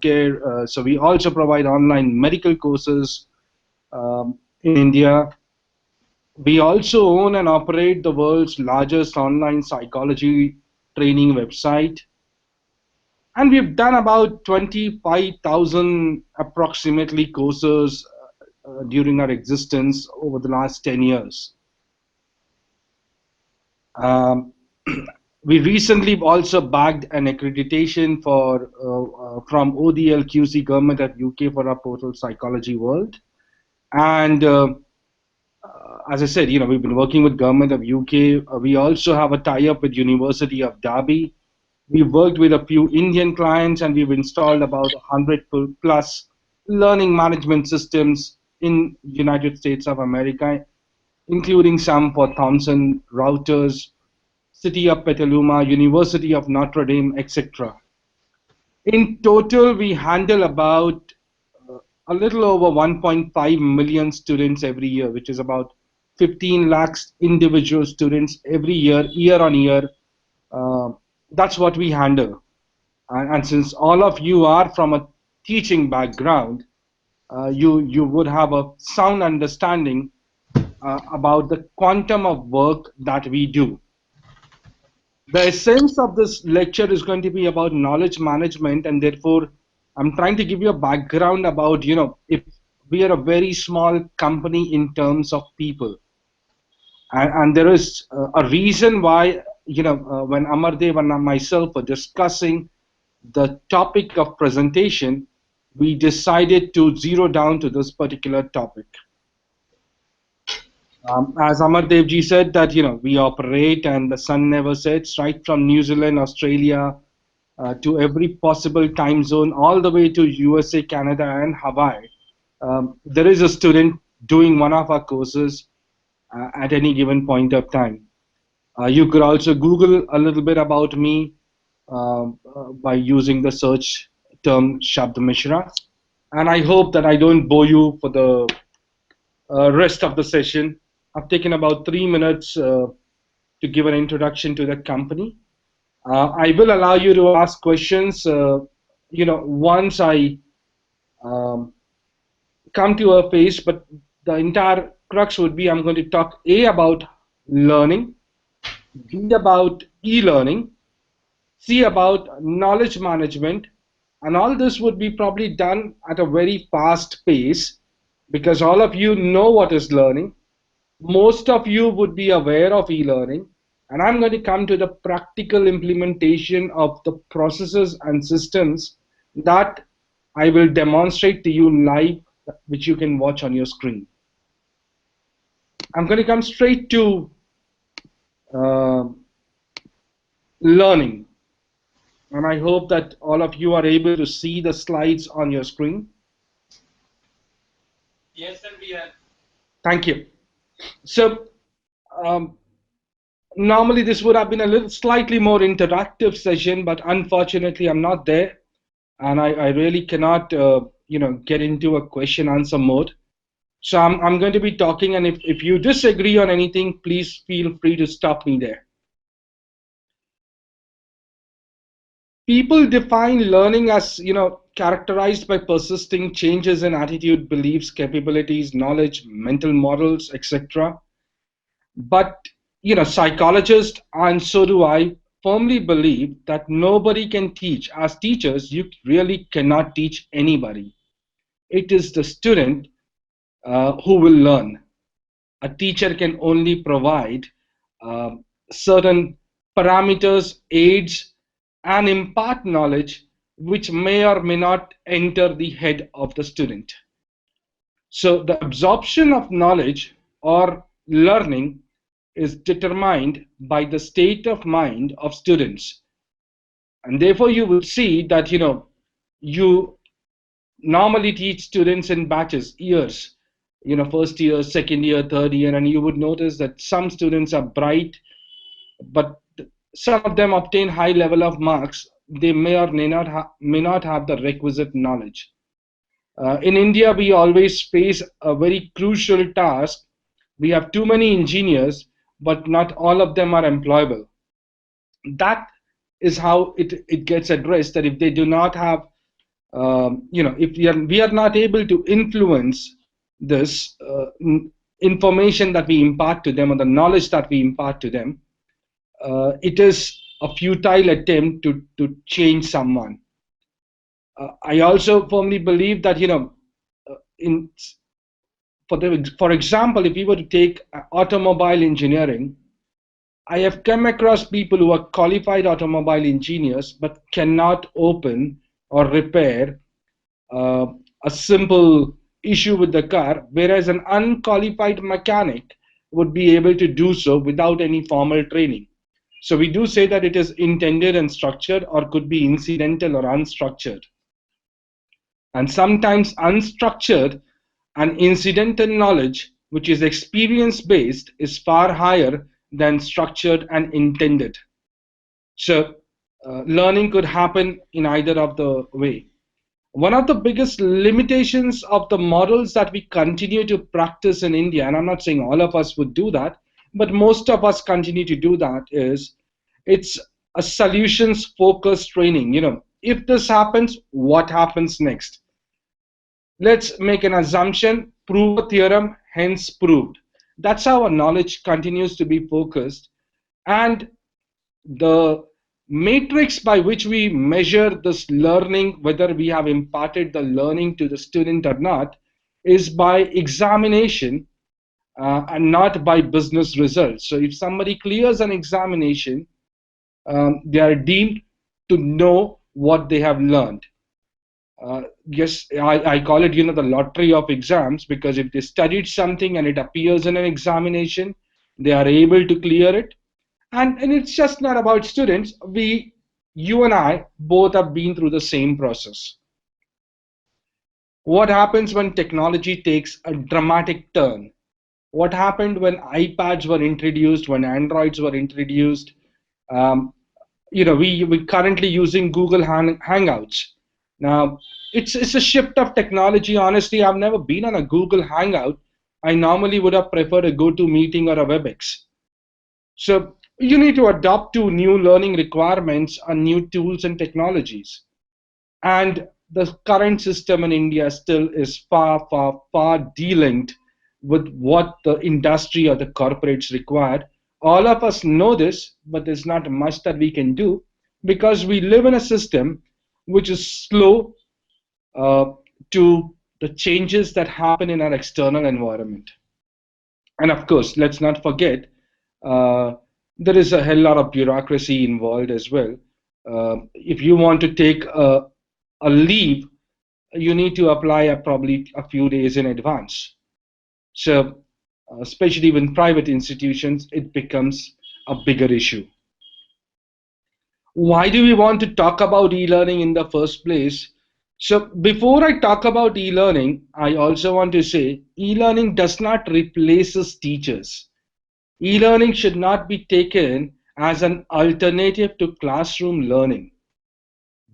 healthcare. So we also provide online medical courses in India. We also own and operate the world's largest online psychology training website. And we've done about 25,000 approximately courses during our existence over the last 10 years. Um, we recently also bagged an accreditation from ODL-QC Government of UK for our portal Psychology World. And as I said, we've been working with Government of UK. We also have a tie-up with University of Derby. We've worked with a few Indian clients, and we've installed about 100 plus learning management systems in United States of America, including some for Thomson Reuters, City of Petaluma, University of Notre Dame, etc. In total, we handle about a little over 1.5 million students every year, which is about 15 lakhs individual students every year, year on year. That's what we handle. And since all of you are from a teaching background, you would have a sound understanding about the quantum of work that we do. The essence of this lecture is going to be about knowledge management, and therefore I'm trying to give you a background about, if we are a very small company in terms of people. And there is a reason why, when Amardev and myself were discussing the topic of presentation, we decided to zero down to this particular topic. As Amardev ji said that, we operate and the sun never sets, right from New Zealand, Australia, to every possible time zone, all the way to USA, Canada, and Hawaii. There is a student doing one of our courses at any given point of time. You could also Google a little bit about me by using the search term Shabad Mishra. And I hope that I don't bore you for the rest of the session. I've taken about 3 minutes to give an introduction to the company. I will allow you to ask questions, once I come to a phase, but the entire crux would be I'm going to talk A, about learning, B, about e-learning, C, about knowledge management, and all this would be probably done at a very fast pace because all of you know what is learning. Most of you would be aware of e-learning, and I'm going to come to the practical implementation of the processes and systems that I will demonstrate to you live, which you can watch on your screen. I'm going to come straight to learning, and I hope that all of you are able to see the slides on your screen. Yes, sir, we are. Thank you. So normally this would have been a little slightly more interactive session, but unfortunately I'm not there, and I really cannot get into a question answer mode. So I'm going to be talking, and if you disagree on anything, please feel free to stop me there. People define learning as characterized by persisting changes in attitude, beliefs, capabilities, knowledge, mental models, etc. But psychologists, and so do I, firmly believe that nobody can teach. As teachers, you really cannot teach anybody. It is the student who will learn. A teacher can only provide certain parameters, aids, and impart knowledge which may or may not enter the head of the student. So the absorption of knowledge or learning is determined by the state of mind of students. And therefore you will see that you normally teach students in batches, years, first year, second year, third year, and you would notice that some students are bright, but some of them obtain high level of marks. They may or may not have the requisite knowledge. In India, we always face a very crucial task. We have too many engineers, but not all of them are employable. That is how it gets addressed, that if they do not have if we are not able to influence this information that we impart to them or the knowledge that we impart to them, it is a futile attempt to change someone. I also firmly believe that in for example, if we were to take automobile engineering, I have come across people who are qualified automobile engineers but cannot open or repair uh, a simple issue with the car, whereas an unqualified mechanic would be able to do so without any formal training. So we do say that it is intended and structured, or could be incidental or unstructured. And sometimes unstructured and incidental knowledge, which is experience based, is far higher than structured and intended. So learning could happen in either of the way. One of the biggest limitations of the models that we continue to practice in India, and I'm not saying all of us would do that, but most of us continue to do that, is it's a solutions focused training. If this happens, what happens next? Let's make an assumption, prove a theorem, hence proved. That's how our knowledge continues to be focused. And the matrix by which we measure this learning, whether we have imparted the learning to the student or not, is by examination and not by business results. So if somebody clears an examination, they are deemed to know what they have learned. Yes, I call it, the lottery of exams, because if they studied something and it appears in an examination, they are able to clear it. And it's just not about students. You and I both have been through the same process. What happens when technology takes a dramatic turn? What happened when iPads were introduced, when Androids were introduced? Um, we're currently using Google Hangouts. Now, it's a shift of technology. Honestly, I've never been on a Google Hangout. I normally would have preferred a GoToMeeting or a WebEx. So you need to adapt to new learning requirements and new tools and technologies. And the current system in India still is far, far, far delinked with what the industry or the corporates require. All of us know this, but there's not much that we can do because we live in a system which is slow uh, to the changes that happen in our external environment. And of course, let's not forget, uh, there is a hell lot of bureaucracy involved as well. If you want to take a leave, you need to apply probably a few days in advance. So, especially with private institutions, it becomes a bigger issue. Why do we want to talk about e-learning in the first place? So before I talk about e-learning, I also want to say e-learning does not replace teachers. E-learning should not be taken as an alternative to classroom learning,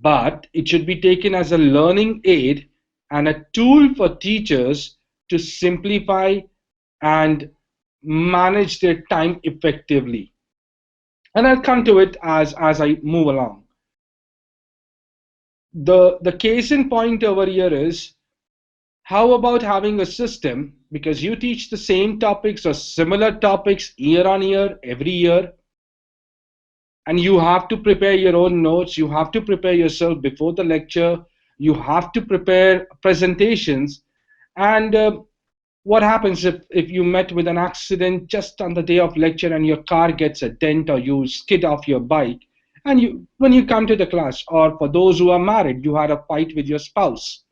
but it should be taken as a learning aid and a tool for teachers to simplify and manage their time effectively. And I'll come to it as I move along. The case in point over here is, how about having a system, because you teach the same topics or similar topics year on year, every year, and you have to prepare your own notes, you have to prepare yourself before the lecture, you have to prepare presentations. And what happens if you met with an accident just on the day of lecture and your car gets a dent or you skid off your bike, and when you come to the class, or for those who are married, you had a fight with your spouse,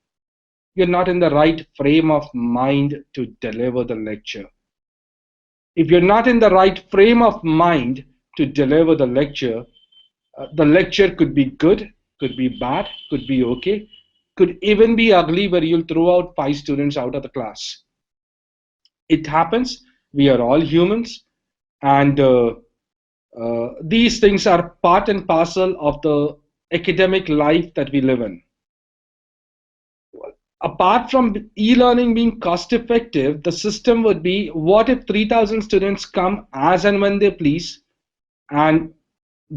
you're not in the right frame of mind to deliver the lecture. If you're not in the right frame of mind to deliver the lecture could be good, could be bad, could be okay, could even be ugly, where you'll throw out 5 students out of the class. It happens. We are all humans, and these things are part and parcel of the academic life that we live in. Apart from e-learning being cost effective, the system would be, what if 3,000 students come as and when they please and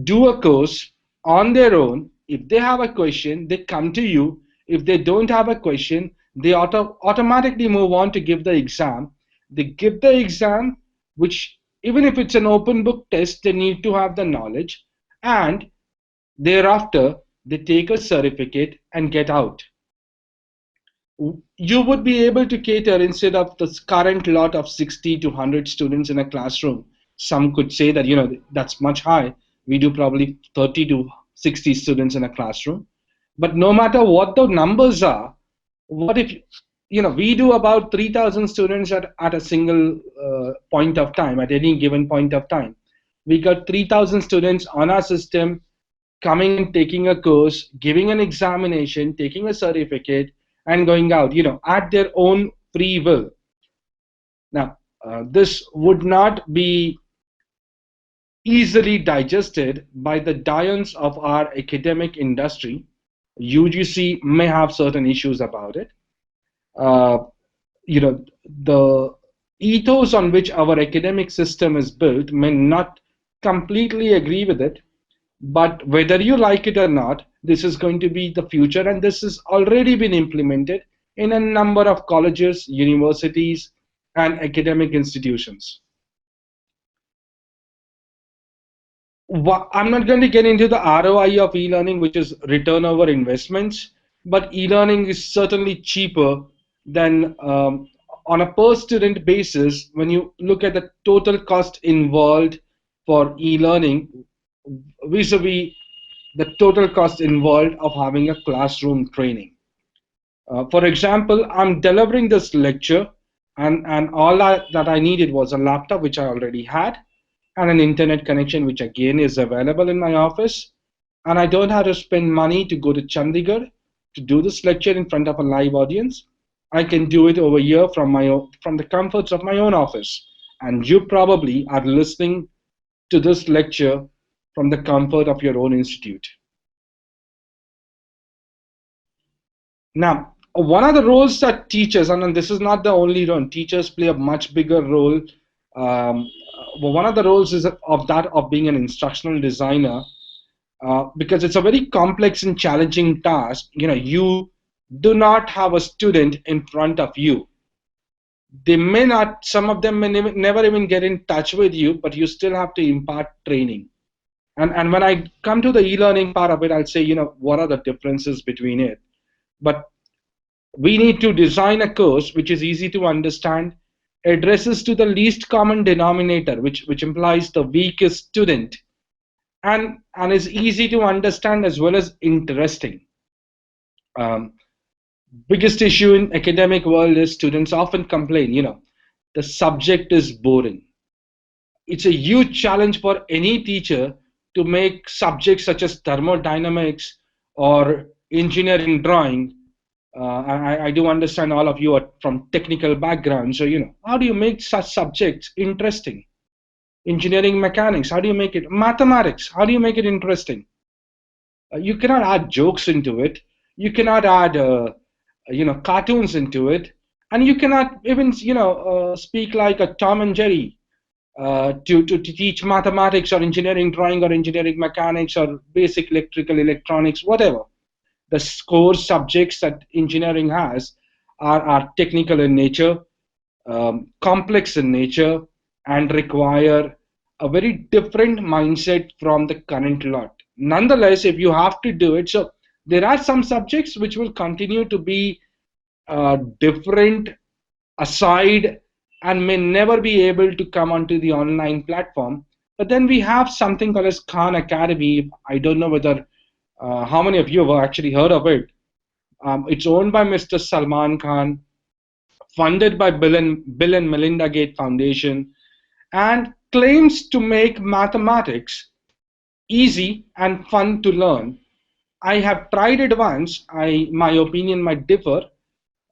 do a course on their own? If they have a question, they come to you, If they don't have a question, they automatically move on to give the exam. They give the exam, which even if it's an open book test, they need to have the knowledge, and thereafter they take a certificate and get out. You would be able to cater, instead of the current lot of 60 to 100 students in a classroom. Some could say that, that's much high. We do probably 30 to 60 students in a classroom. But no matter what the numbers are, what if, we do about 3,000 students at a single point of time, at any given point of time. We got 3,000 students on our system coming and taking a course, giving an examination, taking a certificate, and going out, at their own free will. Now, this would not be easily digested by the giants of our academic industry. UGC may have certain issues about it. Uh, the ethos on which our academic system is built may not completely agree with it. But whether you like it or not, this is going to be the future, and this has already been implemented in a number of colleges, universities, and academic institutions. I'm not going to get into the ROI of e-learning, which is return over investments, but e-learning is certainly cheaper than on a per student basis. When you look at the total cost involved for e-learning vis-a-vis the total cost involved of having a classroom training. For example, I'm delivering this lecture, and all that I needed was a laptop, which I already had, and an internet connection, which again is available in my office. And I don't have to spend money to go to Chandigarh to do this lecture in front of a live audience. I can do it over here from from the comforts of my own office. And you probably are listening to this lecture from the comfort of your own institute. Now, one of the roles that teachers, and this is not the only role, teachers play a much bigger role. One of the roles is of being an instructional designer, because it's a very complex and challenging task. You do not have a student in front of you. They may not, some of them may never even get in touch with you, but you still have to impart training. And when I come to the e-learning part of it, I'll say, what are the differences between it? But we need to design a course which is easy to understand, addresses to the least common denominator, which implies the weakest student, and is easy to understand as well as interesting. Biggest issue in academic world is students often complain, the subject is boring. It's a huge challenge for any teacher to make subjects such as thermodynamics or engineering drawing. I do understand all of you are from technical backgrounds, so how do you make such subjects interesting? Engineering mechanics, how do you make it? Mathematics, how do you make it interesting? You cannot add jokes into it. You cannot add cartoons into it, and you cannot even speak like a Tom and Jerry to teach mathematics or engineering drawing or engineering mechanics or basic electrical electronics, whatever. The core subjects that engineering has are technical in nature, complex in nature, and require a very different mindset from the current lot. Nonetheless, if you have to do it, so there are some subjects which will continue to be different aside and may never be able to come onto the online platform. But then we have something called as Khan Academy. I don't know whether how many of you have actually heard of it. It's owned by Mr. Salman Khan, funded by Bill and Melinda Gates Foundation, and claims to make mathematics easy and fun to learn. I have tried it once. My opinion might differ.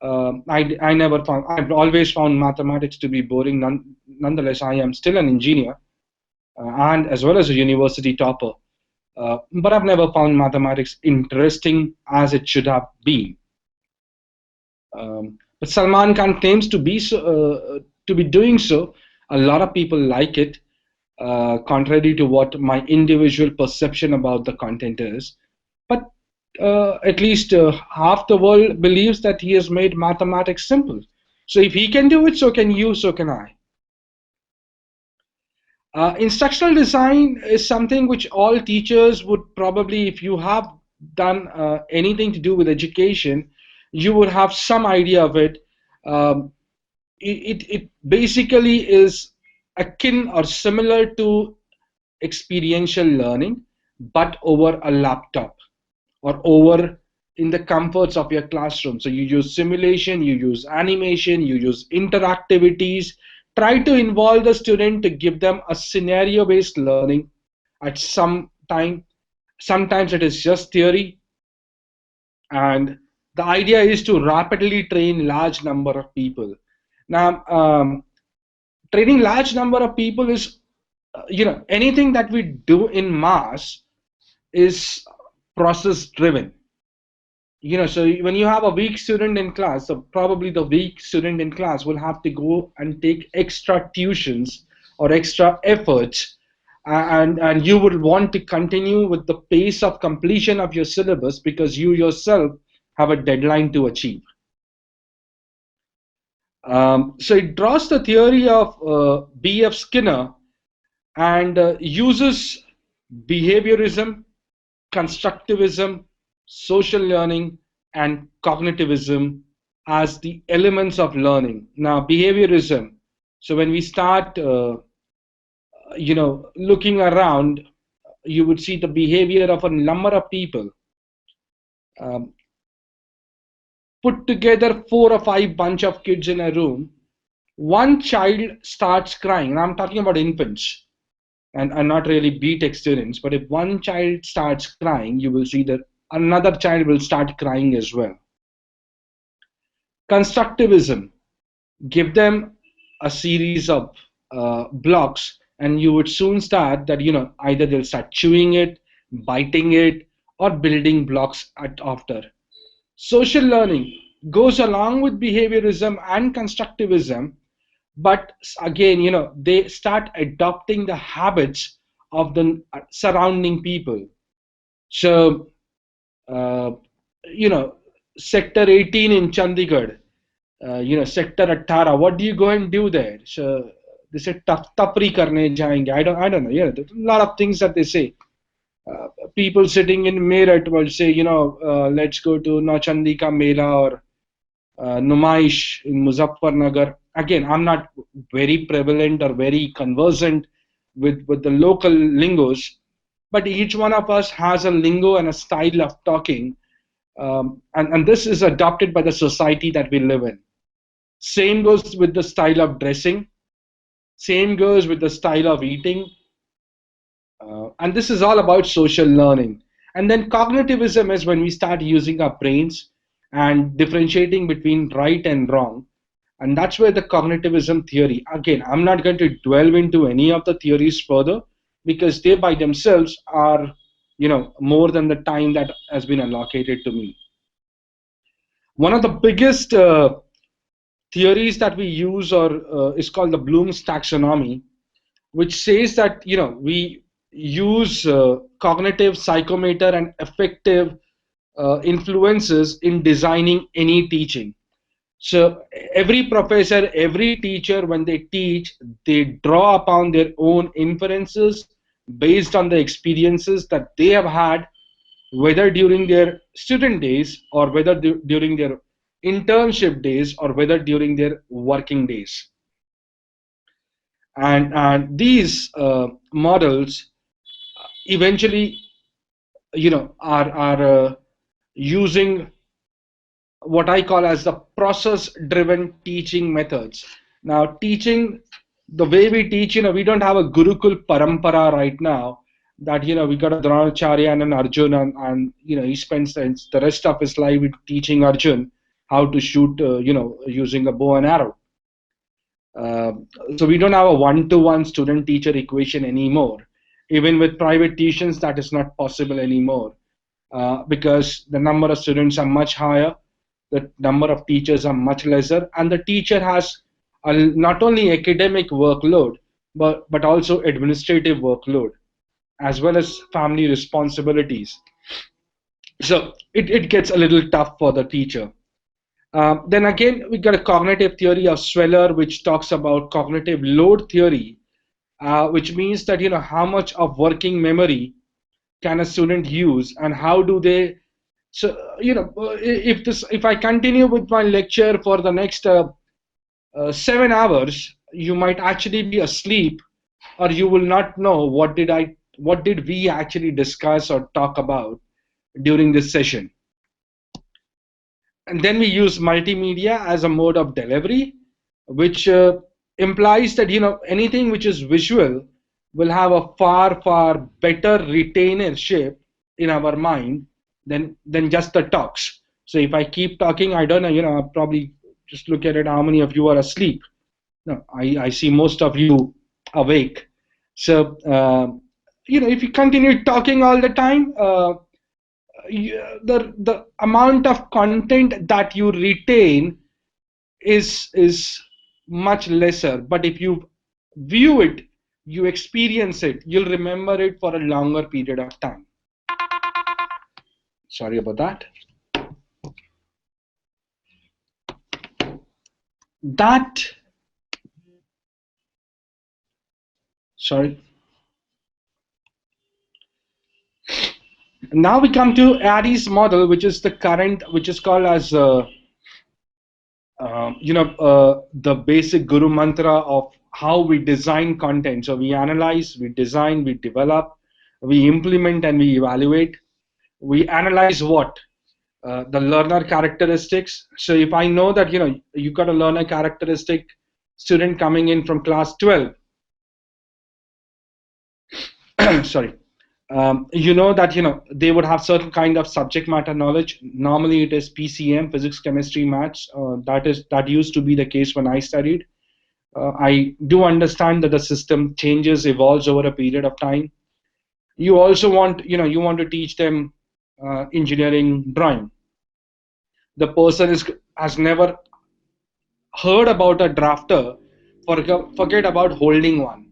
I never found. I've always found mathematics to be boring. Nonetheless, I am still an engineer and as well as a university topper. But I've never found mathematics interesting as it should have been. But Salman Khan claims to be doing so. A lot of people like it, contrary to what my individual perception about the content is. But at least half the world believes that he has made mathematics simple. So if he can do it, so can you, so can I. Instructional design is something which all teachers would probably, if you have done anything to do with education, you would have some idea of it. Um, it basically is akin or similar to experiential learning, but over a laptop or over in the comforts of your classroom. So you use simulation, you use animation, you use interactivities. Try to involve the student to give them a scenario-based learning at some time. Sometimes it is just theory, and the idea is to rapidly train large number of people. Now, training large number of people is, anything that we do in mass is process driven. So when you have a weak student in class, so probably the weak student in class will have to go and take extra tuitions or extra efforts, and you would want to continue with the pace of completion of your syllabus because you yourself have a deadline to achieve. So it draws the theory of B.F. Skinner and uses behaviorism, constructivism, social learning, and cognitivism as the elements of learning. Now, behaviorism. So when we start, looking around, you would see the behavior of a number of people. Um, Put together 4 or 5 bunch of kids in a room. One child starts crying, and I'm talking about infants and not really BTech students, but if one child starts crying, you will see that another child will start crying as well. Constructivism, give them a series of blocks, and you would soon start that, either they'll start chewing it, biting it, or building blocks after. Social learning goes along with behaviorism and constructivism, but again, they start adopting the habits of the surrounding people. So, uh, you know, Sector 18 in Chandigarh, Sector 18, what do you go and do there? So they say tapri karne jayenge. I don't know. Yeah, there's a lot of things that they say. People sitting in Meerut will say, let's go to Nauchandi ka Mela or Numaish in Muzaffarnagar. Again, I'm not very prevalent or very conversant with the local lingos, but each one of us has a lingo and a style of talking, and this is adopted by the society that we live in. Same goes with the style of dressing, same goes with the style of eating, and this is all about social learning. And then cognitivism is when we start using our brains and differentiating between right and wrong. And that's where the cognitivism theory, again, I'm not going to delve into any of the theories further because they by themselves are, more than the time that has been allocated to me. One of the biggest theories that we use is called the Bloom's taxonomy, which says that we use cognitive, psychomotor, and affective influences in designing any teaching. So every professor, every teacher, when they teach, they draw upon their own inferences based on the experiences that they have had, whether during their student days or whether during their internship days or whether during their working days. And these models eventually, are using what I call as the process-driven teaching methods. Now, teaching, the way we teach, we don't have a Gurukul Parampara right now that, we got a Dronacharya and an Arjun, and he spends the rest of his life teaching Arjun how to shoot, using a bow and arrow. So we don't have a one-to-one student-teacher equation anymore. Even with private tuitions, that is not possible anymore because the number of students are much higher, the number of teachers are much lesser, and the teacher has not only academic workload, but also administrative workload, as well as family responsibilities. So it gets a little tough for the teacher. Then again, we got a cognitive theory of Sweller, which talks about cognitive load theory, which means that how much of working memory can a student use, and how do they. So if I continue with my lecture for the next 7 hours, you might actually be asleep, or you will not know what did we actually discuss or talk about during this session. And then we use multimedia as a mode of delivery, which implies that anything which is visual will have a far better retainership in our mind than just the talks. So if I keep talking, I don't know, I'll probably just look at it, how many of you are asleep. No, I see most of you awake. So if you continue talking all the time, the amount of content that you retain is much lesser. But if you view it, you experience it, you'll remember it for a longer period of time. Sorry about that. Sorry. Now we come to ADDIE's model, which is the current, which is called as the basic guru mantra of how we design content. So we analyze, we design, we develop, we implement, and we evaluate. We analyze what? The learner characteristics. So if I know that you got a learner characteristic student coming in from class 12, sorry, that they would have certain kind of subject matter knowledge. Normally it is PCM, physics, chemistry, maths. That used to be the case when I studied. I do understand that the system changes, evolves over a period of time. You also want to teach them engineering drawing. The person has never heard about a drafter, forget about holding one.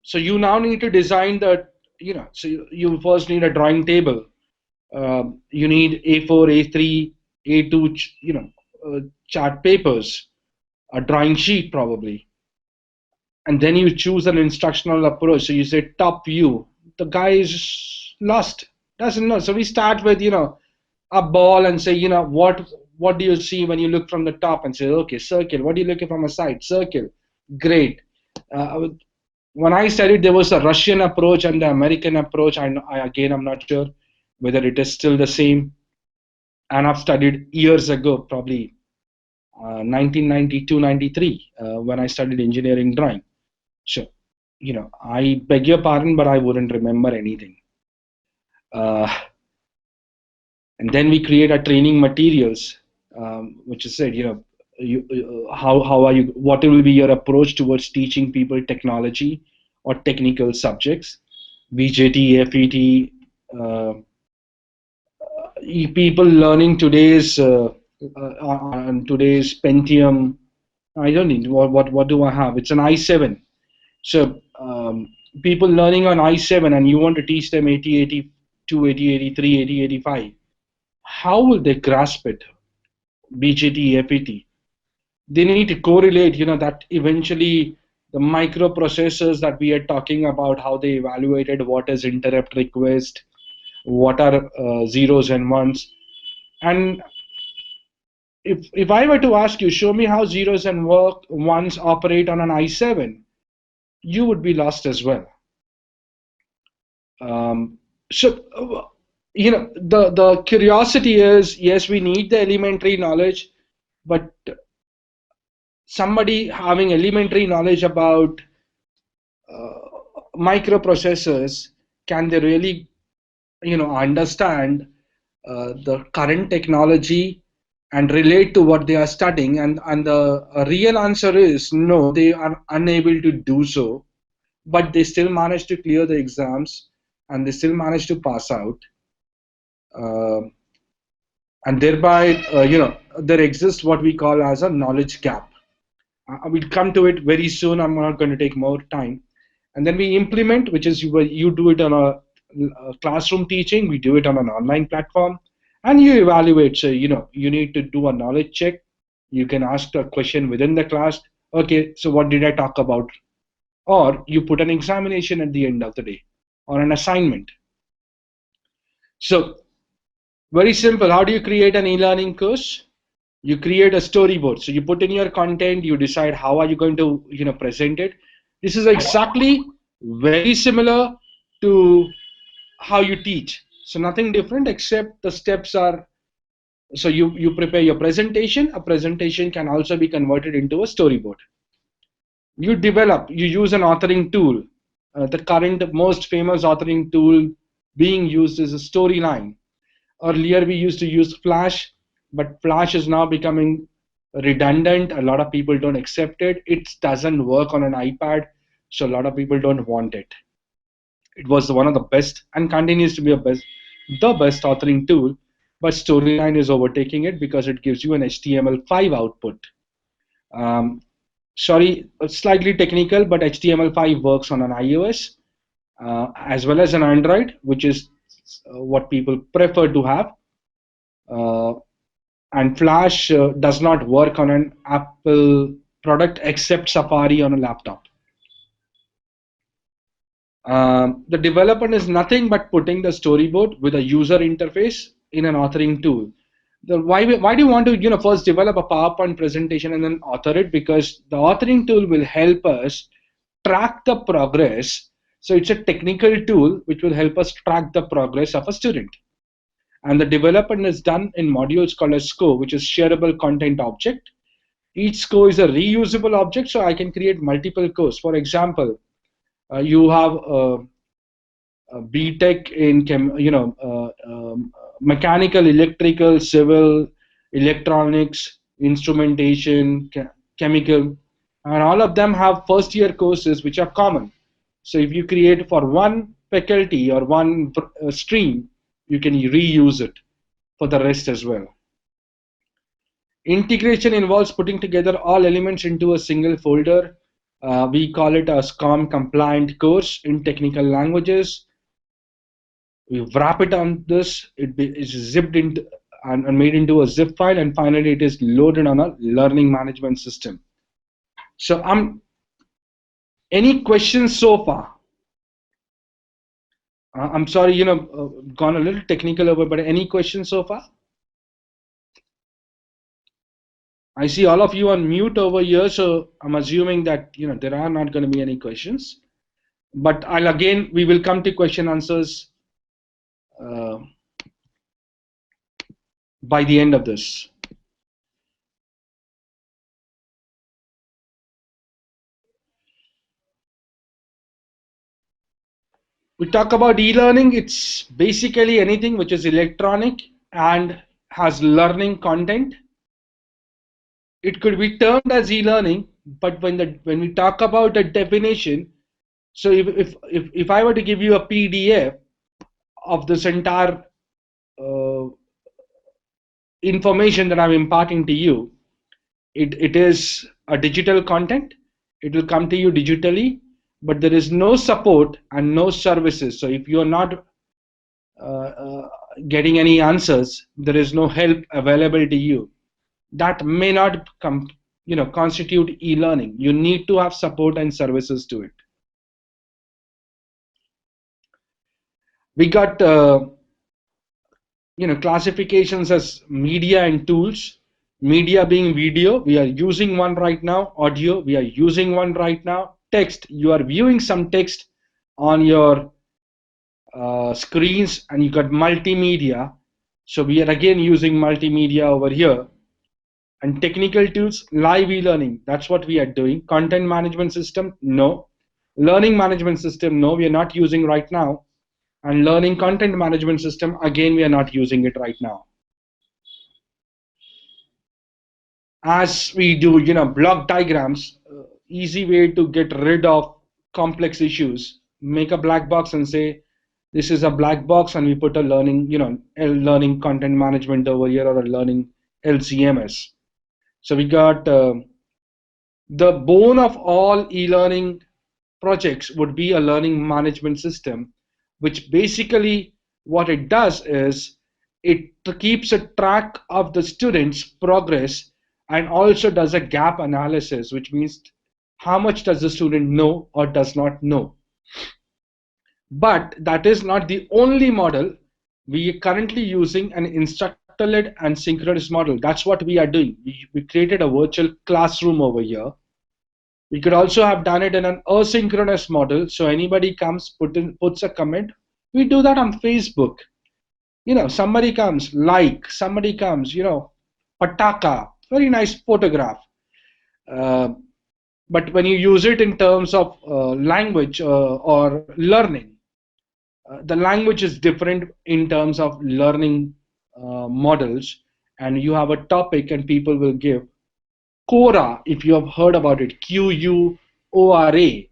So you now need to design so you first need a drawing table. You need A4, A3, A2, chart papers, a drawing sheet probably. And then you choose an instructional approach. So you say top view. The guy is lost, doesn't know. So we start with, a ball and say, what do you see when you look from the top, and say, okay, circle. What do you look at from a side? Circle. Great. When I studied, there was a Russian approach and the American approach. I'm not sure whether it is still the same. And I've studied years ago, probably 1992, 93, when I studied engineering drawing. So, I beg your pardon, but I wouldn't remember anything. And then we create our training materials, which is said, how are you, what will be your approach towards teaching people technology or technical subjects, BJT, FET, people learning today's on today's Pentium. I don't need what do I have? It's an i7. So people learning on i7, and you want to teach them 8082, 8083, 8085. How will they grasp it? BJT, FET. They need to correlate, that eventually the microprocessors that we are talking about, how they evaluated what is interrupt request, what are zeros and ones. And if I were to ask you, show me how zeros and ones operate on an i7, you would be lost as well. The curiosity is, yes, we need the elementary knowledge, but somebody having elementary knowledge about microprocessors, can they really understand the current technology and relate to what they are studying? And the real answer is no, they are unable to do so, but they still manage to clear the exams, and they still manage to pass out. And thereby, there exists what we call as a knowledge gap. We'll come to it very soon. I'm not going to take more time. And then we implement, which is you do it on a classroom teaching, we do it on an online platform, and you evaluate. So you need to do a knowledge check. You can ask a question within the class. Okay, so what did I talk about? Or you put an examination at the end of the day, or an assignment. So very simple. How do you create an e-learning course? You create a storyboard. So you put in your content, you decide how are you going to present it. This is exactly very similar to how you teach. So nothing different, except the steps are, so you prepare your presentation. A presentation can also be converted into a storyboard. You use an authoring tool. The current most famous authoring tool being used is a Storyline. Earlier we used to use Flash, but Flash is now becoming redundant. A lot of people don't accept it. It doesn't work on an iPad, so a lot of people don't want it. It was one of the best and continues to be the best authoring tool, but Storyline is overtaking it because it gives you an HTML5 output. Sorry, slightly technical, but HTML5 works on an iOS as well as an Android, which is what people prefer to have. And Flash does not work on an Apple product except Safari on a laptop. The development is nothing but putting the storyboard with a user interface in an authoring tool. Why do you want to first develop a PowerPoint presentation and then author it? Because the authoring tool will help us track the progress. So it's a technical tool which will help us track the progress of a student. And the development is done in modules called as SCO, which is shareable content object. Each SCO is a reusable object, so I can create multiple COs. For example, you have a BTech in mechanical, electrical, civil, electronics, instrumentation, chemical, and all of them have first year courses which are common. So if you create for one faculty or one stream, you can reuse it for the rest as well. Integration involves putting together all elements into a single folder. We call it a SCORM compliant course in technical languages. We wrap it on this, it is zipped into and made into a zip file, and finally it is loaded on a learning management system. So any questions so far? I'm sorry, gone a little technical over, but any questions so far? I see all of you on mute over here, so I'm assuming that there are not going to be any questions. But we will come to question answers by the end of this. We talk about e-learning. It's basically anything which is electronic and has learning content. It could be termed as e-learning, but when we talk about the definition, so if I were to give you a PDF of this entire information that I'm imparting to you, it is a digital content. It will come to you digitally, but there is no support and no services. So if you're not getting any answers, there is no help available to you. That may not constitute e-learning. You need to have support and services to it. We got classifications as media and tools. Media being video, we are using one right now. Audio, we are using one right now. Text, you are viewing some text on your screens, and you got multimedia. So we are again using multimedia over here. And technical tools, live e-learning, that's what we are doing. Content management system, no. Learning management system, no, we are not using right now. And learning content management system, again, we are not using it right now. As we do, block diagrams, easy way to get rid of complex issues. Make a black box and say, this is a black box, and we put a learning, learning content management over here, or a learning LCMS. So we got the bone of all e-learning projects would be a learning management system, which basically what it does is it keeps a track of the student's progress and also does a gap analysis, which means how much does the student know or does not know. But that is not the only model. We are currently using an instructor-led and synchronous model. That's what we are doing. We created a virtual classroom over here. We could also have done it in an asynchronous model. So anybody comes, puts a comment. We do that on Facebook. Somebody comes, somebody comes, pataka, very nice photograph. Uh, but when you use it in terms of language or learning, the language is different in terms of learning models, and you have a topic and people will give Quora, if you have heard about it, Quora.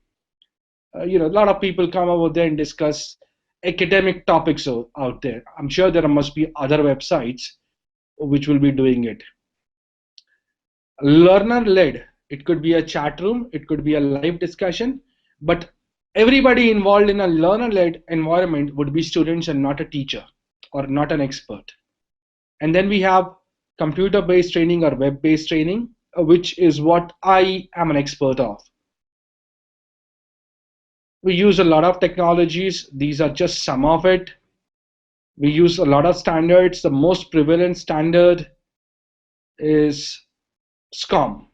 A lot of people come over there and discuss academic topics out there. I'm sure there must be other websites which will be doing it. Learner-led, it could be a chat room, it could be a live discussion, but everybody involved in a learner-led environment would be students and not a teacher or not an expert. And then we have computer-based training or web-based training, which is what I am an expert of. We use a lot of technologies. These are just some of it. We use a lot of standards. The most prevalent standard is SCORM.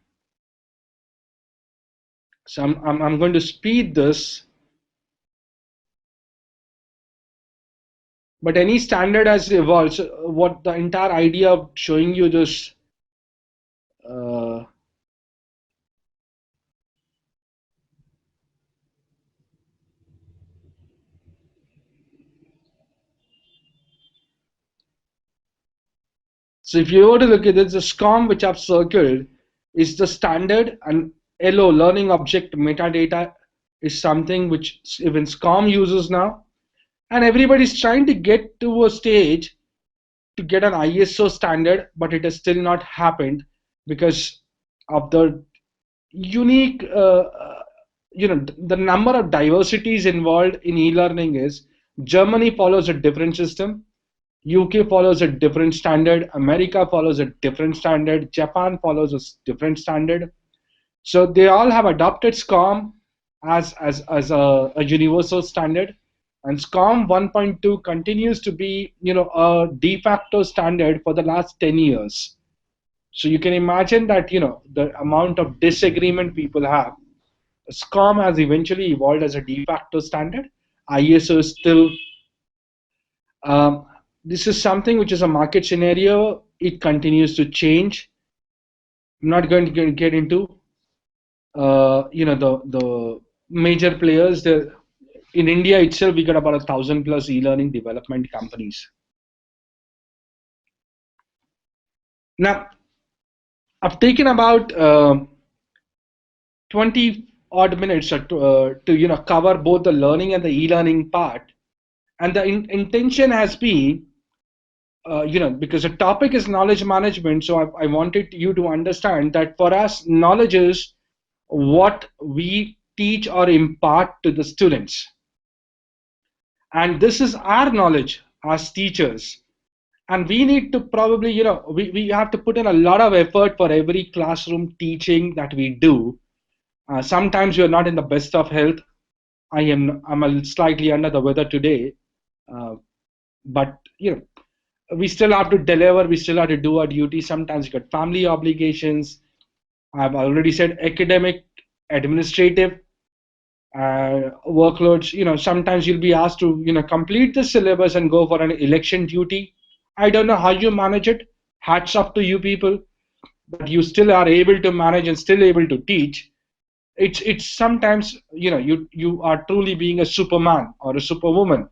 So I'm going to speed this. But any standard has evolved. So what the entire idea of showing you this so if you were to look at it, the SCORM which I've circled is the standard, and LO, learning object metadata, is something which even SCORM uses now. And everybody's trying to get to a stage to get an ISO standard, but it has still not happened because of the unique, the number of diversities involved in e-learning is Germany follows a different system, UK follows a different standard, America follows a different standard, Japan follows a different standard. So they all have adopted SCORM as a universal standard, and SCORM 1.2 continues to be a de facto standard for the last 10 years. So you can imagine that the amount of disagreement people have. SCORM has eventually evolved as a de facto standard. ISO is still this is something which is a market scenario. It continues to change. I'm not going to get into the major players. In India itself, we got about 1,000 plus e-learning development companies. Now, I've taken about 20 odd minutes to cover both the learning and the e-learning part, and the intention has been because the topic is knowledge management, so I wanted you to understand that for us, knowledge is what we teach or impart to the students. And this is our knowledge as teachers. And we need to probably, we have to put in a lot of effort for every classroom teaching that we do. Sometimes we're not in the best of health. I'm a slightly under the weather today, but we still have to deliver. We still have to do our duty. Sometimes you got family obligations. I've already said academic, administrative workloads. Sometimes you'll be asked to complete the syllabus and go for an election duty. I don't know how you manage it. Hats off to you people, but you still are able to manage and still able to teach. It's sometimes you are truly being a superman or a superwoman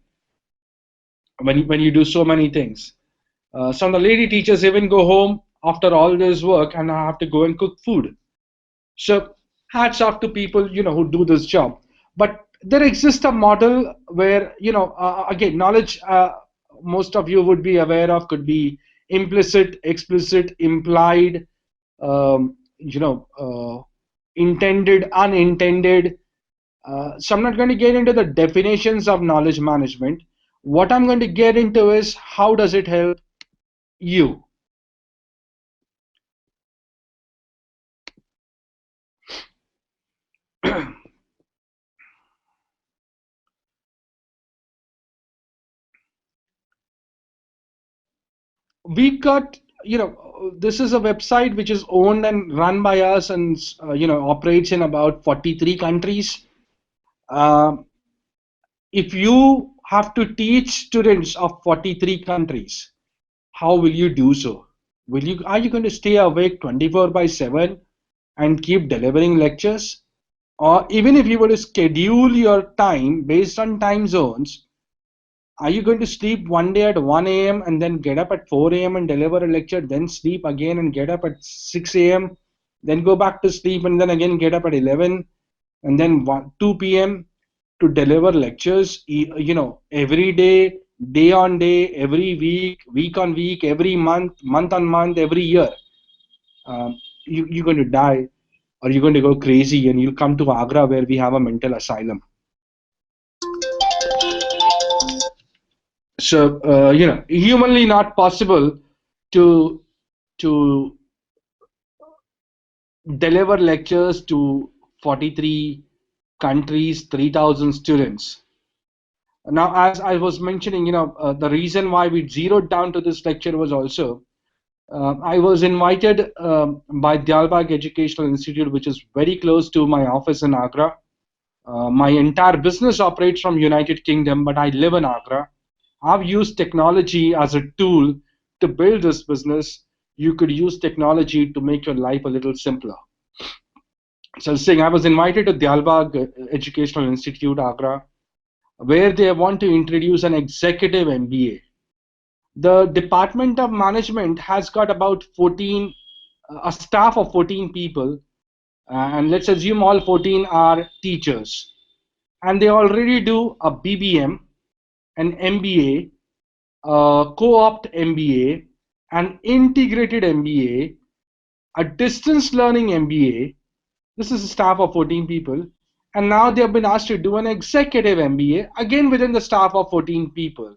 when you do so many things. Some of the lady teachers even go home after all this work and have to go and cook food. So hats off to people who do this job. But there exists a model where again, knowledge most of you would be aware of could be implicit, explicit, implied, intended, unintended. So I'm not going to get into the definitions of knowledge management. What I'm going to get into is how does it help you? We got, this is a website which is owned and run by us and, operates in about 43 countries. Um, if you have to teach students of 43 countries, how will you do so? Are you going to stay awake 24 by 7 and keep delivering lectures? Or even if you were to schedule your time based on time zones, are you going to sleep one day at 1 a.m. and then get up at 4 a.m. and deliver a lecture, then sleep again and get up at 6 a.m., then go back to sleep and then again get up at 11 and then 2 p.m. to deliver lectures, every day, day on day, every week, week on week, every month, month on month, every year? You're going to die, or you're going to go crazy and you'll come to Agra where we have a mental asylum. So, humanly not possible to to deliver lectures to 43 countries, 3,000 students. Now, as I was mentioning, the reason why we zeroed down to this lecture was also I was invited by Dialbag Educational Institute, which is very close to my office in Agra. My entire business operates from United Kingdom, but I live in Agra. I've used technology as a tool to build this business. You could use technology to make your life a little simpler. So saying I was invited to Dialbag Educational Institute, Agra, where they want to introduce an executive MBA. The Department of Management has got about 14, a staff of 14 people, and let's assume all 14 are teachers. And they already do a BBM, an MBA, a co-opt MBA, an integrated MBA, a distance learning MBA. This is a staff of 14 people. And now they have been asked to do an executive MBA, again within the staff of 14 people.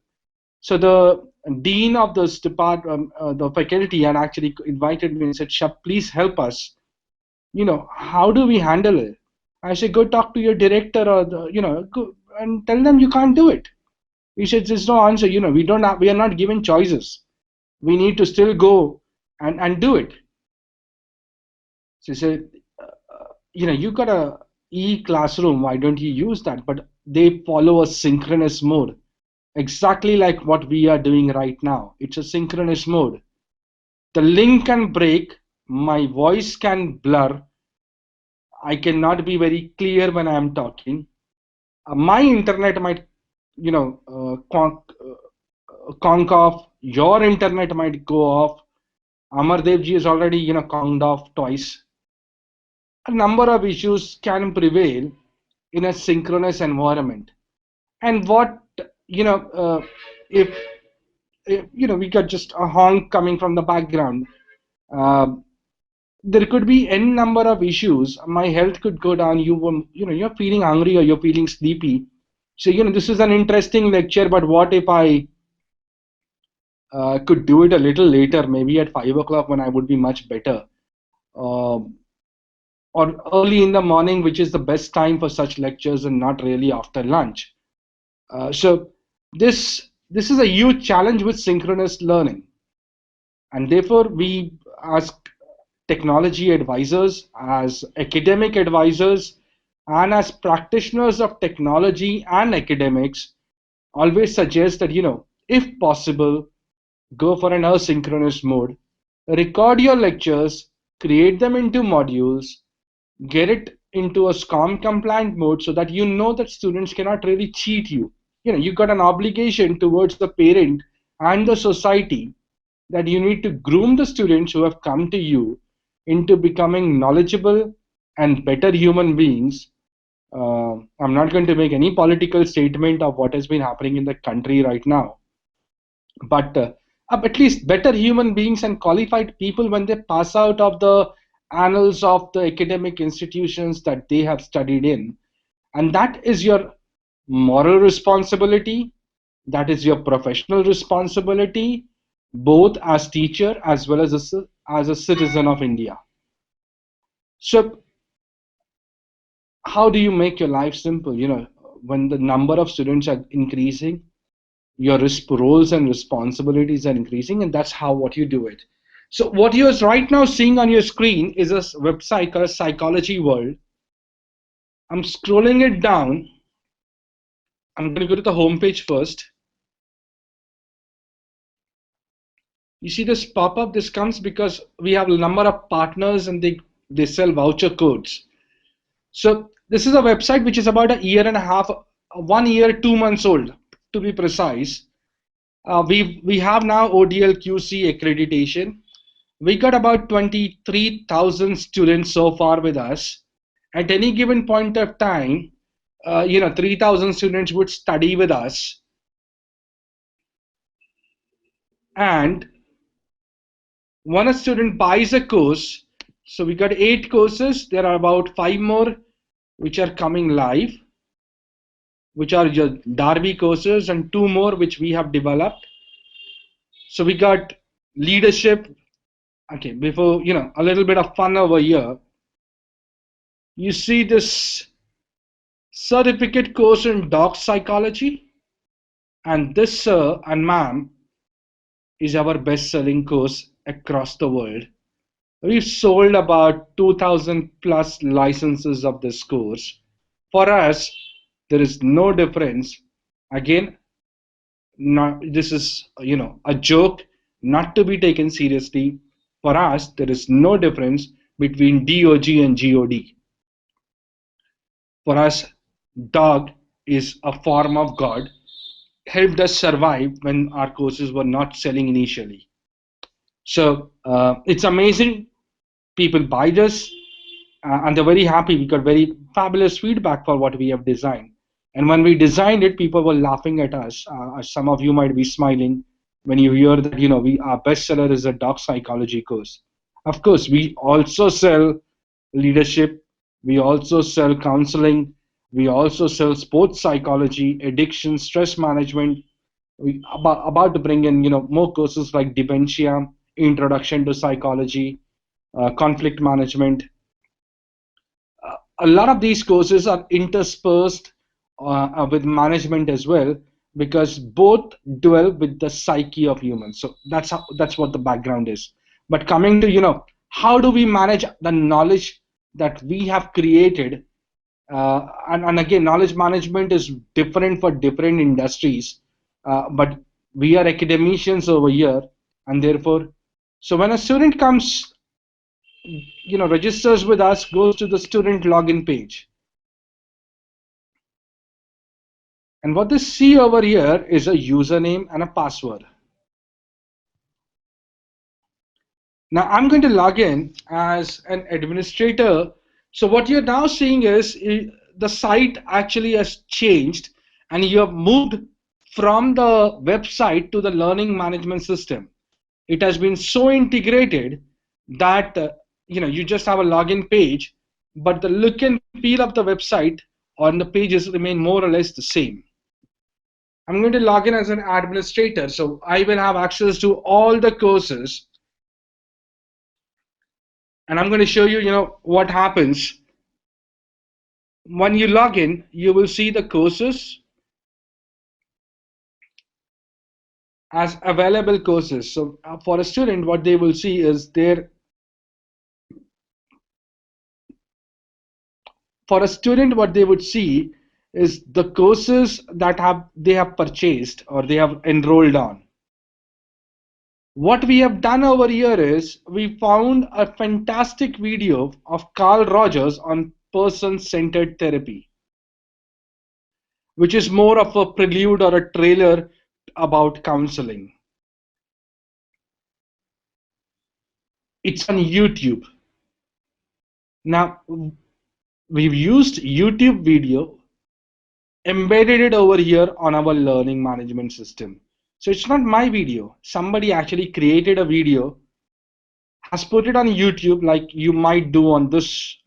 So the dean of this department, the faculty, had actually invited me and said, Shab, please help us. How do we handle it? I said, go talk to your director or go and tell them you can't do it. He said, there's no answer. We are not given choices. We need to still go and do it. So he said, you got a e-classroom. Why don't you use that? But they follow a synchronous mode, exactly like what we are doing right now. It's a synchronous mode. The link can break. My voice can blur. I cannot be very clear when I am talking. My internet might, conk off. Your internet might go off. Amardev ji is already, conked off twice. A number of issues can prevail in a synchronous environment. And what, you know, if, we got just a honk coming from the background, uh, there could be n number of issues. My health could go down. You're feeling hungry or you're feeling sleepy. So, this is an interesting lecture, but what if I could do it a little later, maybe at 5 o'clock when I would be much better, or early in the morning, which is the best time for such lectures, and not really after lunch. So this is a huge challenge with synchronous learning, and therefore we ask technology advisors, as academic advisors, and as practitioners of technology and academics, always suggest that if possible, go for an asynchronous mode, record your lectures, create them into modules, get it into a SCORM compliant mode so that that students cannot really cheat you. You've got an obligation towards the parent and the society that you need to groom the students who have come to you into becoming knowledgeable and better human beings. I'm not going to make any political statement of what has been happening in the country right now, but at least better human beings and qualified people when they pass out of the annals of the academic institutions that they have studied in. And that is your moral responsibility, that is your professional responsibility, both as teacher as well as a citizen of India. So how do you make your life simple? When the number of students are increasing, your roles and responsibilities are increasing, and that's how what you do it. So what you're right now seeing on your screen is a website called Psychology World. I'm scrolling it down. I'm going to go to the home page first. You see this pop up. This comes because we have a number of partners and they sell voucher codes. So this is a website which is about a year and a half, 1 year, 2 months old to be precise. We have now ODL QC accreditation. We got about 23,000 students so far with us. At any given point of time, 3,000 students would study with us. And when a student buys a course, so we got 8 courses. There are about 5 more which are coming live, which are your Derby courses, and 2 more which we have developed. So we got leadership. Okay, before, a little bit of fun over here. You see this certificate course in dog psychology, and this, sir and ma'am, is our best-selling course across the world. We've sold about 2,000 plus licenses of this course. For us, there is no difference. Again, this is a joke, not to be taken seriously. For us, there is no difference between DOG and GOD. For us, dog is a form of God, helped us survive when our courses were not selling initially. So it's amazing. People buy this and they're very happy. We got very fabulous feedback for what we have designed. And when we designed it, people were laughing at us. Some of you might be smiling when you hear that, our bestseller is a dog psychology course. Of course, we also sell leadership. We also sell counseling. We also sell sports psychology, addiction, stress management. We about to bring in, more courses like dementia, introduction to psychology, conflict management. A lot of these courses are interspersed with management as well, because both dwell with the psyche of humans. So that's what the background is. But coming to, how do we manage the knowledge that we have created? And again, knowledge management is different for different industries, but we are academicians over here, and therefore, so when a student comes, registers with us, goes to the student login page. And what they see over here is a username and a password. Now I'm going to log in as an administrator. So what you're now seeing is the site actually has changed, and you have moved from the website to the learning management system. It has been so integrated that you just have a login page, but the look and feel of the website on the pages remain more or less the same. I'm going to log in as an administrator, so I will have access to all the courses, and I'm going to show you, what happens when you log in. You will see the courses as available courses. So for a student, what they will see is for a student, what they would see is the courses that they have purchased or they have enrolled on. What we have done over here is we found a fantastic video of Carl Rogers on person-centered therapy, which is more of a prelude or a trailer about counseling. It's on YouTube. Now, we've used YouTube video, embedded it over here on our learning management system. So it's not my video. Somebody actually created a video, has put it on YouTube, like you might do on this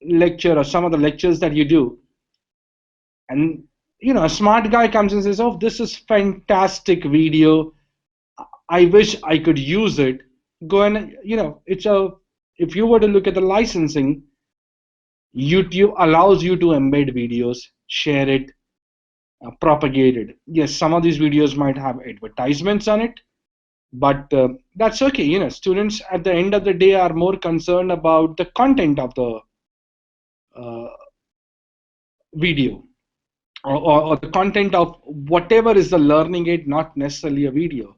lecture or some of the lectures that you do. And a smart guy comes and says, oh, this is fantastic video, I wish I could use it. Go and, if you were to look at the licensing, YouTube allows you to embed videos, share it, propagate it. Yes, some of these videos might have advertisements on it, but that's okay. Students at the end of the day are more concerned about the content of the uh, video, or the content of whatever is the learning aid, not necessarily a video.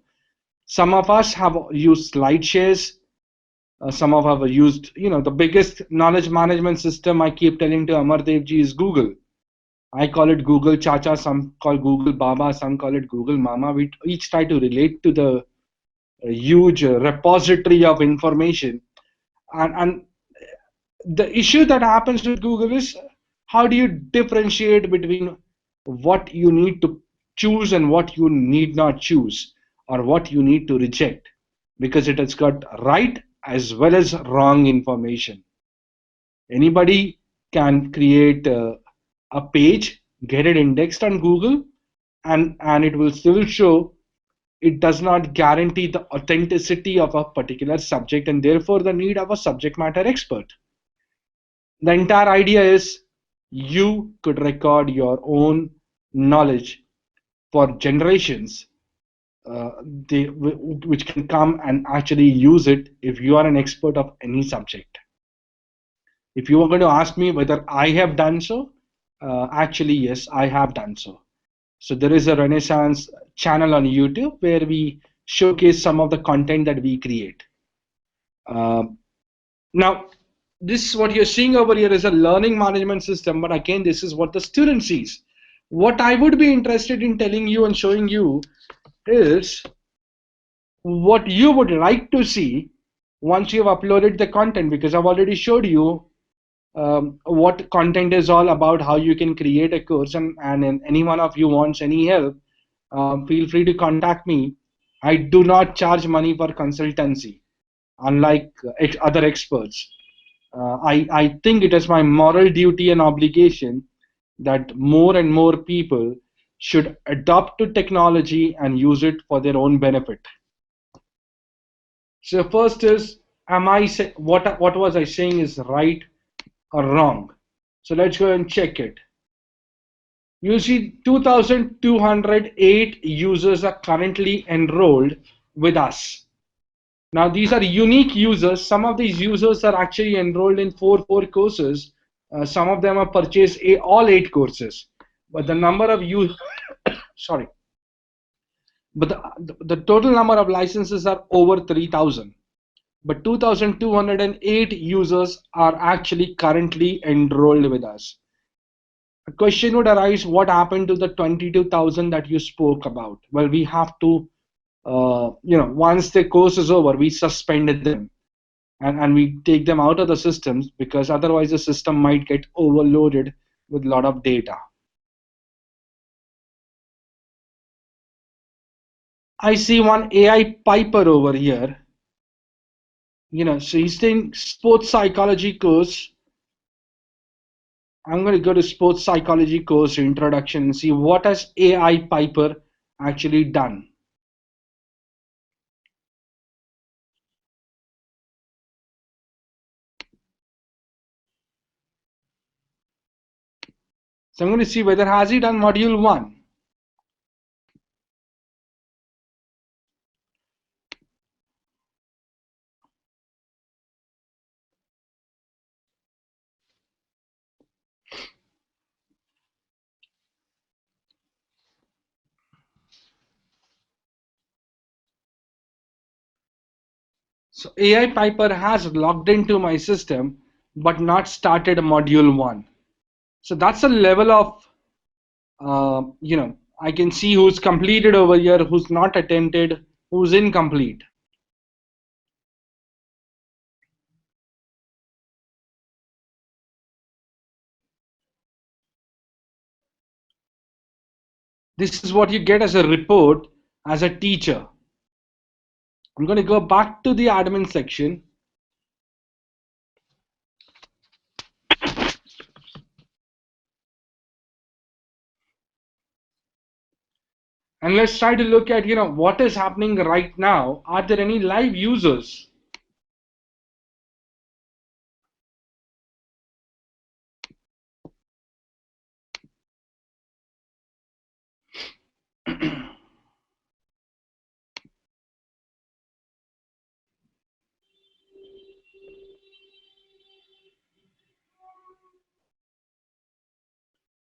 Some of us have used slide shares. Some of us have used, the biggest knowledge management system I keep telling to Amardev ji is Google. I call it Google Chacha, some call Google Baba, some call it Google Mama. We each try to relate to the huge repository of information. And the issue that happens with Google is, how do you differentiate between what you need to choose and what you need not choose, or what you need to reject, because it has got right as well as wrong information. Anybody can create a page, get it indexed on Google, and it will still show it does not guarantee the authenticity of a particular subject, and therefore the need of a subject matter expert. The entire idea is you could record your own knowledge for generations, uh, which can come and actually use it if you are an expert of any subject. If you are going to ask me whether I have done so, actually, yes, I have done so. So there is a Renaissance channel on YouTube where we showcase some of the content that we create. Now, this what you're seeing over here is a learning management system, but again, this is what the student sees. What I would be interested in telling you and showing you is what you would like to see once you've uploaded the content, because I've already showed you what content is all about, how you can create a course, and if any one of you wants any help, feel free to contact me. I do not charge money for consultancy, unlike other experts. I think it is my moral duty and obligation that more and more people should adopt to technology and use it for their own benefit. So first is, what was I saying is right or wrong? So let's go and check it. You see 2,208 users are currently enrolled with us. Now these are unique users. Some of these users are actually enrolled in four courses. Some of them have purchased all 8 courses. But the number of you, sorry, but the total number of licenses are over 3,000. But 2,208 users are actually currently enrolled with us. A question would arise, what happened to the 22,000 that you spoke about? Well, we have to, once the course is over, we suspended them, and we take them out of the systems, because otherwise the system might get overloaded with a lot of data. I see one AI piper over here. So he's saying sports psychology course. I'm going to go to sports psychology course introduction and see what has AI piper actually done. So I'm going to see whether has he done module 1. So AI Piper has logged into my system, but not started module 1. So that's a level of, I can see who's completed over here, who's not attempted, who's incomplete. This is what you get as a report as a teacher. I'm going to go back to the admin section. And let's try to look at, what is happening right now. Are there any live users?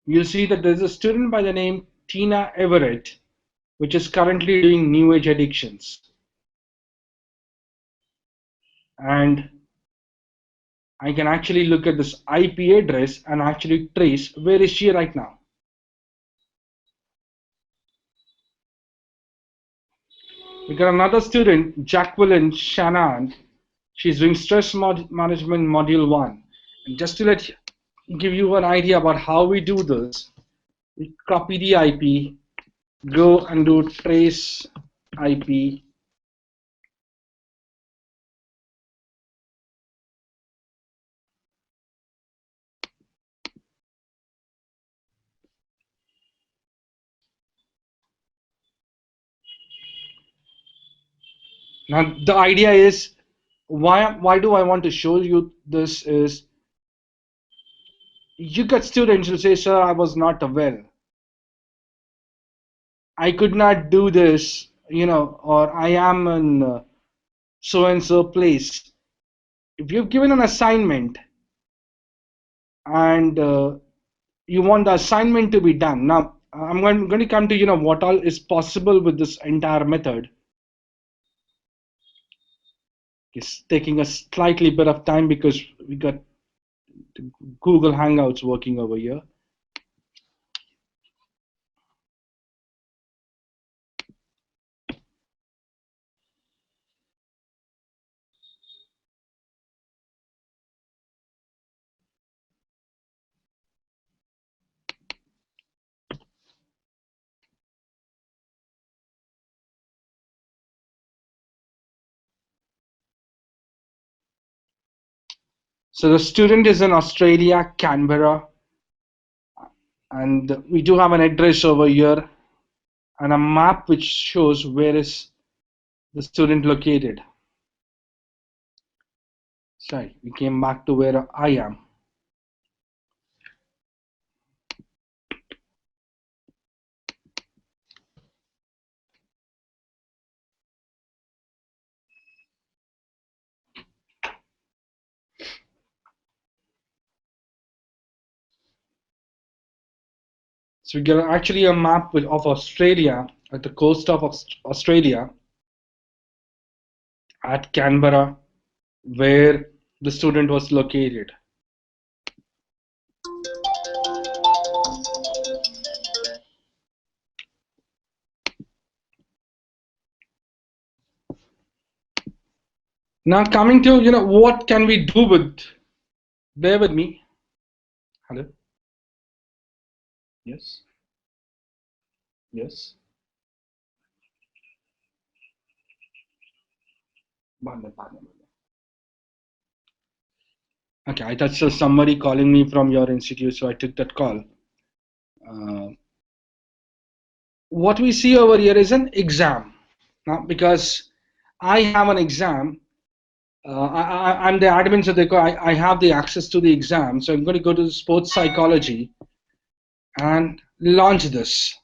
You'll see that there's a student by the name Tina Everett, which is currently doing New Age addictions. And I can actually look at this IP address and actually trace where is she right now. We got another student, Jacqueline Shannon. She's doing stress management module 1. And just to give you an idea about how we do this, we copy the IP, go and do trace IP. Now the idea is, why do I want to show you this is, you get students who say, sir, I was not well. I could not do this, or I am in so and so place. If you've given an assignment and you want the assignment to be done, now I'm going to come to what all is possible with this entire method. It's taking a slightly bit of time because we got Google Hangouts working over here. So the student is in Australia, Canberra, and we do have an address over here and a map which shows where is the student located. Sorry, we came back to where I am. So we get actually a map of Australia, at the coast of Australia, at Canberra, where the student was located. Now coming to, what can we do with, bear with me. Hello? Yes? Yes? Okay, I thought so somebody calling me from your institute, so I took that call. What we see over here is an exam. Now, because I have an exam, I'm the admin, so I have the access to the exam. So I'm going to go to sports psychology and launch this.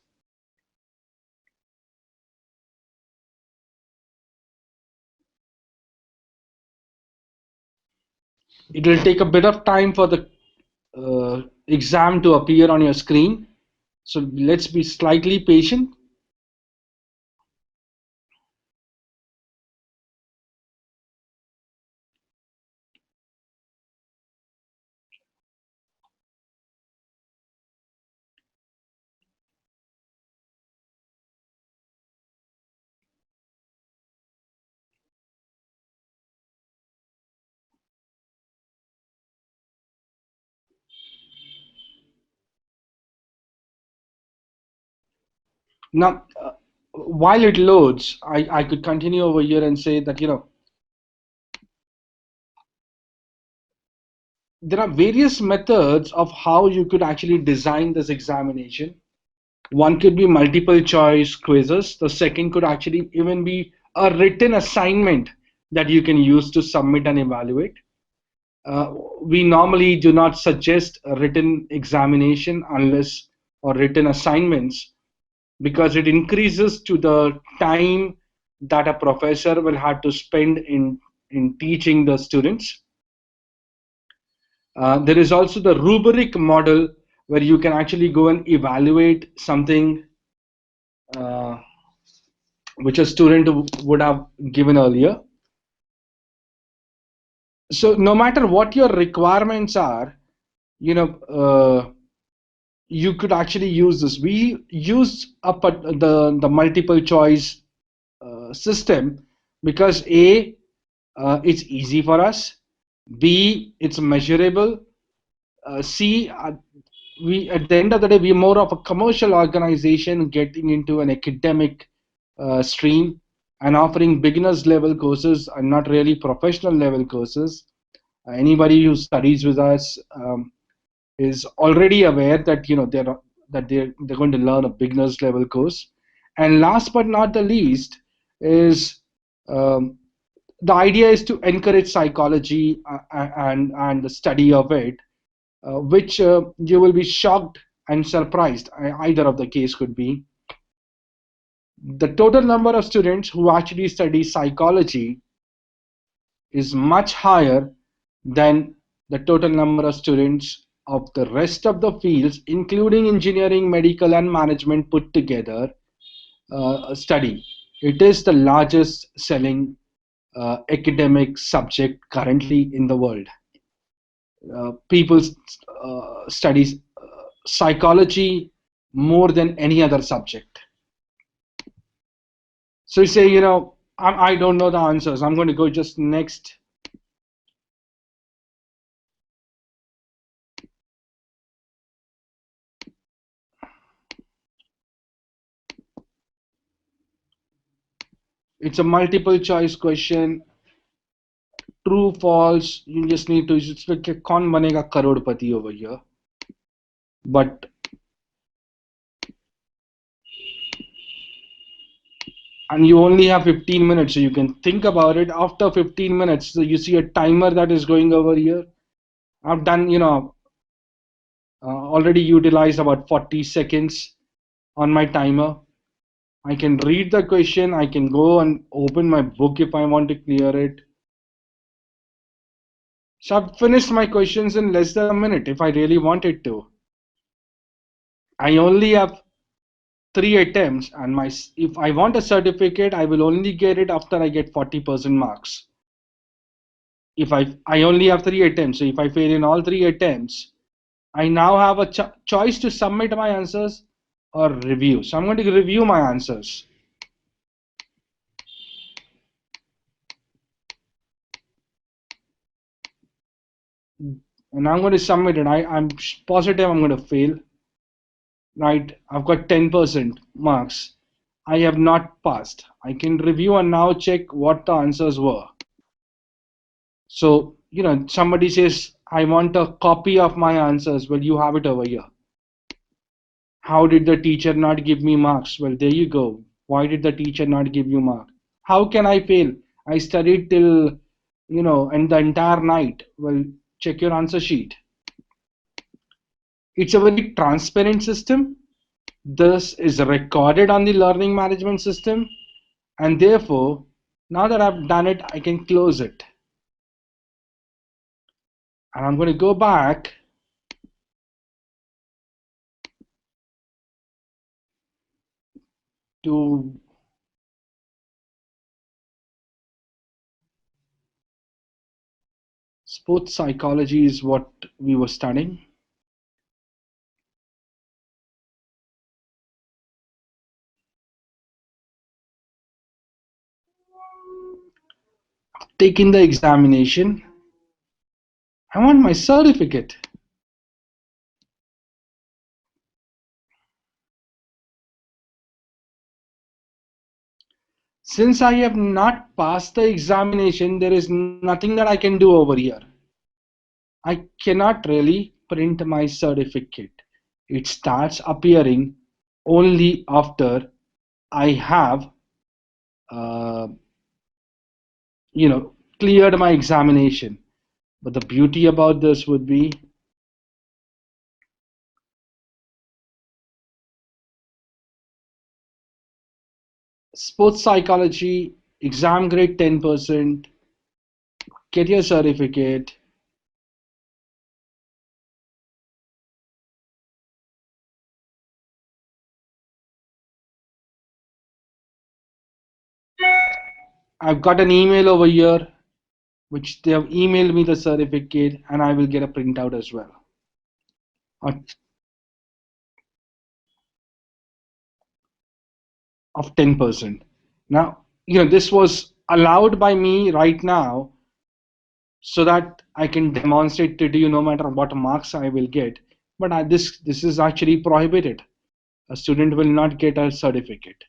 It will take a bit of time for the exam to appear on your screen. So let's be slightly patient. Now, while it loads, I could continue over here and say that, there are various methods of how you could actually design this examination. One could be multiple choice quizzes. The second could actually even be a written assignment that you can use to submit and evaluate. We normally do not suggest a written examination unless or written assignments, because it increases to the time that a professor will have to spend in teaching the students. There is also the rubric model where you can actually go and evaluate something uh, which a student would have given earlier. So no matter what your requirements are, you know, you could actually use this. We use the multiple choice system because A, it's easy for us. B, it's measurable. C, we at the end of the day, we're more of a commercial organization getting into an academic stream and offering beginners level courses and not really professional level courses. Anybody who studies with us is already aware that they're going to learn a beginners level course. And last but not the least is um, the idea is to encourage psychology and the study of it, which you will be shocked and surprised. Either of the case could be. The total number of students who actually study psychology is much higher than the total number of students of the rest of the fields, including engineering, medical, and management put together, study. It is the largest selling academic subject currently in the world. People study psychology more than any other subject. So you say, I don't know the answers. I'm going to go just next. It's a multiple choice question. True, false. You just need to. It's like kaun banega karodpati over here. But and you only have 15 minutes, so you can think about it. After 15 minutes, so you see a timer that is going over here. I've done, already utilized about 40 seconds on my timer. I can read the question. I can go and open my book if I want to clear it. So I've finished my questions in less than a minute if I really wanted to. I only have 3 attempts, and if I want a certificate, I will only get it after I get 40% marks. If I only have 3 attempts, so if I fail in all 3 attempts, I now have a choice to submit my answers or review. So I'm going to review my answers. And I'm going to submit it. I'm positive I'm going to fail. Right, I've got 10% marks. I have not passed. I can review and now check what the answers were. So, somebody says, I want a copy of my answers. Well, you have it over here. How did the teacher not give me marks? Well, there you go. Why did the teacher not give you marks? How can I fail? I studied till, and the entire night. Well, check your answer sheet. It's a very transparent system. This is recorded on the learning management system, and therefore, now that I've done it, I can close it. And I'm going to go back to sports psychology is what we were studying. Taking the examination. I want my certificate. Since I have not passed the examination, there is nothing that I can do over here. I cannot really print my certificate. It starts appearing only after I have cleared my examination. But the beauty about this would be sports psychology, exam grade 10%, get your certificate. I've got an email over here, which they have emailed me the certificate, and I will get a printout as well. Of 10%. Now, this was allowed by me right now so that I can demonstrate to you no matter what marks I will get. But this is actually prohibited. A student will not get a certificate.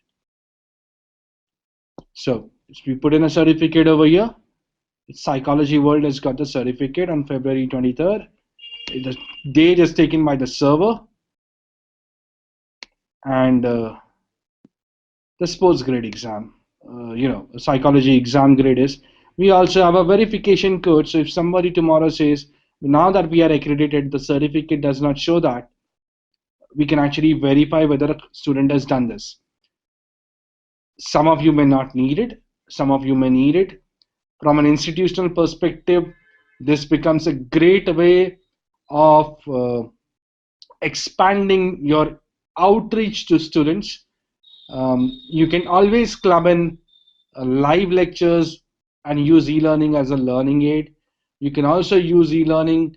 So we put in a certificate over here. Psychology World has got the certificate on February 23rd. The date is taken by the server, and the sports grade exam, psychology exam grade is. We also have a verification code. So if somebody tomorrow says, now that we are accredited, the certificate does not show that, we can actually verify whether a student has done this. Some of you may not need it. Some of you may need it. From an institutional perspective, this becomes a great way of expanding your outreach to students. You can always club in live lectures and use e-learning as a learning aid. You can also use e-learning,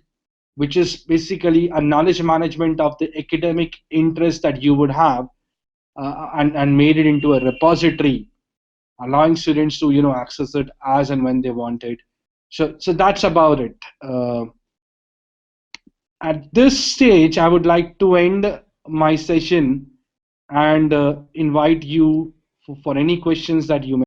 which is basically a knowledge management of the academic interest that you would have, and made it into a repository, allowing students to access it as and when they want it. So that's about it. At this stage, I would like to end my session and invite you for any questions that you may